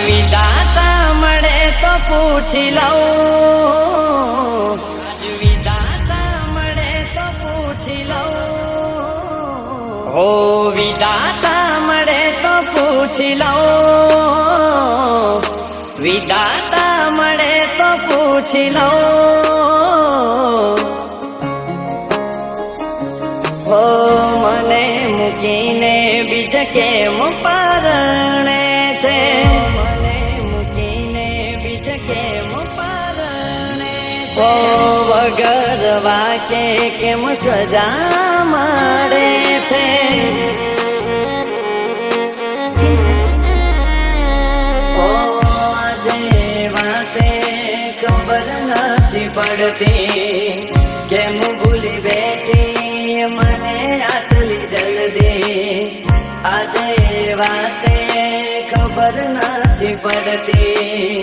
વિધાતા મળે તો પૂછી લઉં, વિધાતા મળે તો પૂછી લઉં, હો વિધાતા મળે તો પૂછી લઉં, વિધાતા મળે તો પૂછી લઉં, હો મને મૂકીને બીજ કેમ પરણે છે, મને મૂકીને બીજ કેમ પરણે છે, વગર વાકે કેમ સજા મળે છે, આજે વાતે ખબર નથી પડતી કેમ ભૂલી બેઠી મને આટલી જલ્દી, આજે વાતે ખબર નથી પડતી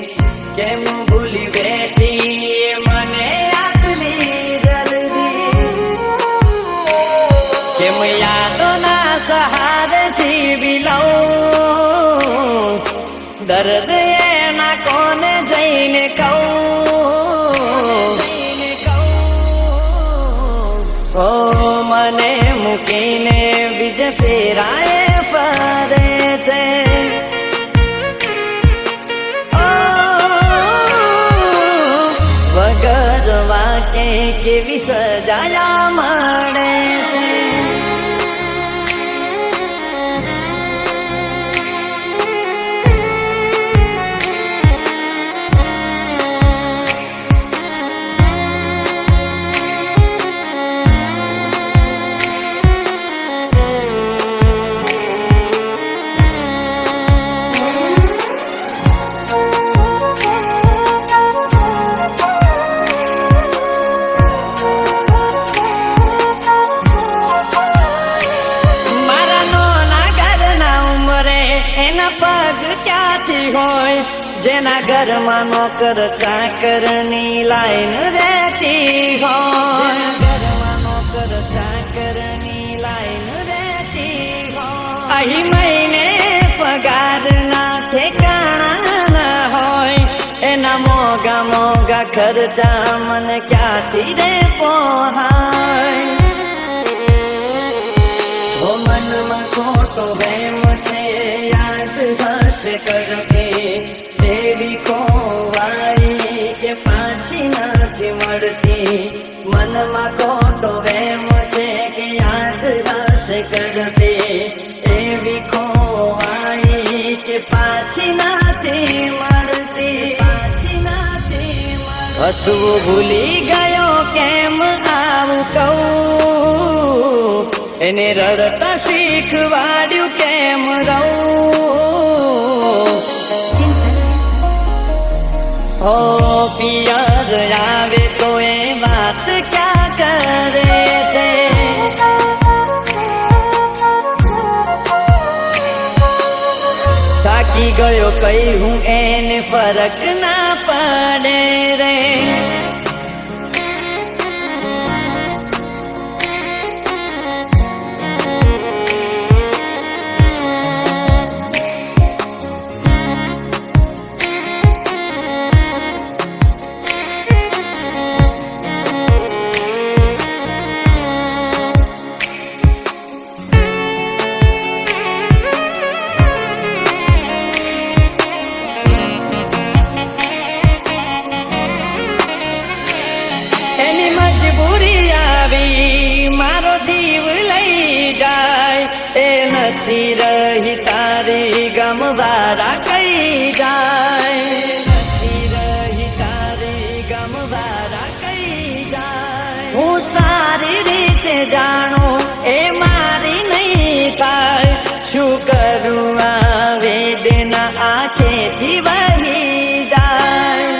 કેમ ભૂલી બેઠી મને આટલી જલ્દી, કેમ યાદોના સહારે જીવી લઉં, દર્દ એના કોને જઈને કહું, ઓ મને મૂકીને બીજ ફેરાએ ફરે છે, વગર વાકે કેવી સજાયા મળે છે, એના પગ ક્યાંથી હોય જેના ઘરમાં નોકર ચાકરની લાઈન રહેતી હોય, ઘરમાં નોકર ચાકરની લાઈન રહેતી હોય, અહીં મહિને પગારના ઠેકાણા ના હોય, એના મોગા મોગા ખર્ચા મને ક્યાંથી રે પોહાય, ઓ મનમાં ખોટો વેમ છે યાદ હશે કરતી, દેવી ખોવાઈ કે પાછી નથી મળતી, મનમાં ખોટો વેમ છે કે યાદ હશે કરતી, એવી ખોવાઈ કે પાછી નથી મળતી, પાછી નથી મળતી, હસવું ભૂલી ગયો કેમ આવું કહું, એને રડતા શીખવાડ્યું કેમ રહું, ઓ પિયર આવે તો એ વાત ક્યાં કરે છે, થાકી ગયો કઈ હું એને ફરક ના પડે રે, મારો જીવ લઈ જાય એ નથી રહી તારી ગમવારા કઈ જાય, નથી રહી તારી ગમવારા કઈ જાય, હું સારી રીતે જાણું એ મારી નહીં થાય, શું કરું આ વેદના આંખેથી વહી જાય,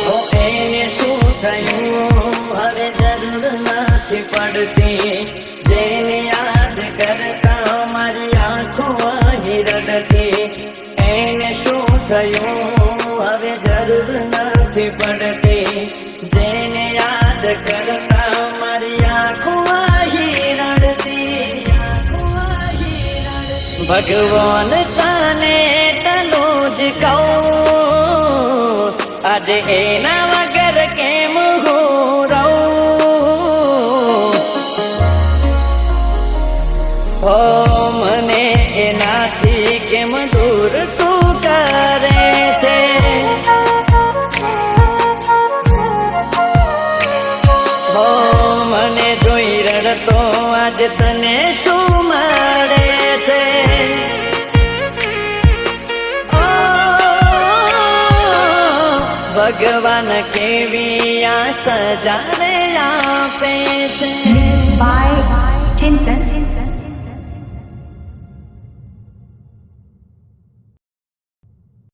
તો એને શું થયું હવે જરૂર નથી પડતી, જેને યાદ કરતા મારી આંખો અહીં રડતી, એને શું થયું હવે જરૂર નથી પડતી, જેને યાદ કરતા મારી આંખો અહીં રડતી, ભગવાન તને તનું જ કહું, આજે એના વગર કેમ હું રહું. હો મને એનાથી કેમ દૂર તું કરે છે. હો મને જોઈ રડતો આજ તને શું મળે છે. ભગવાન કેવી આ સજાને આપે છે.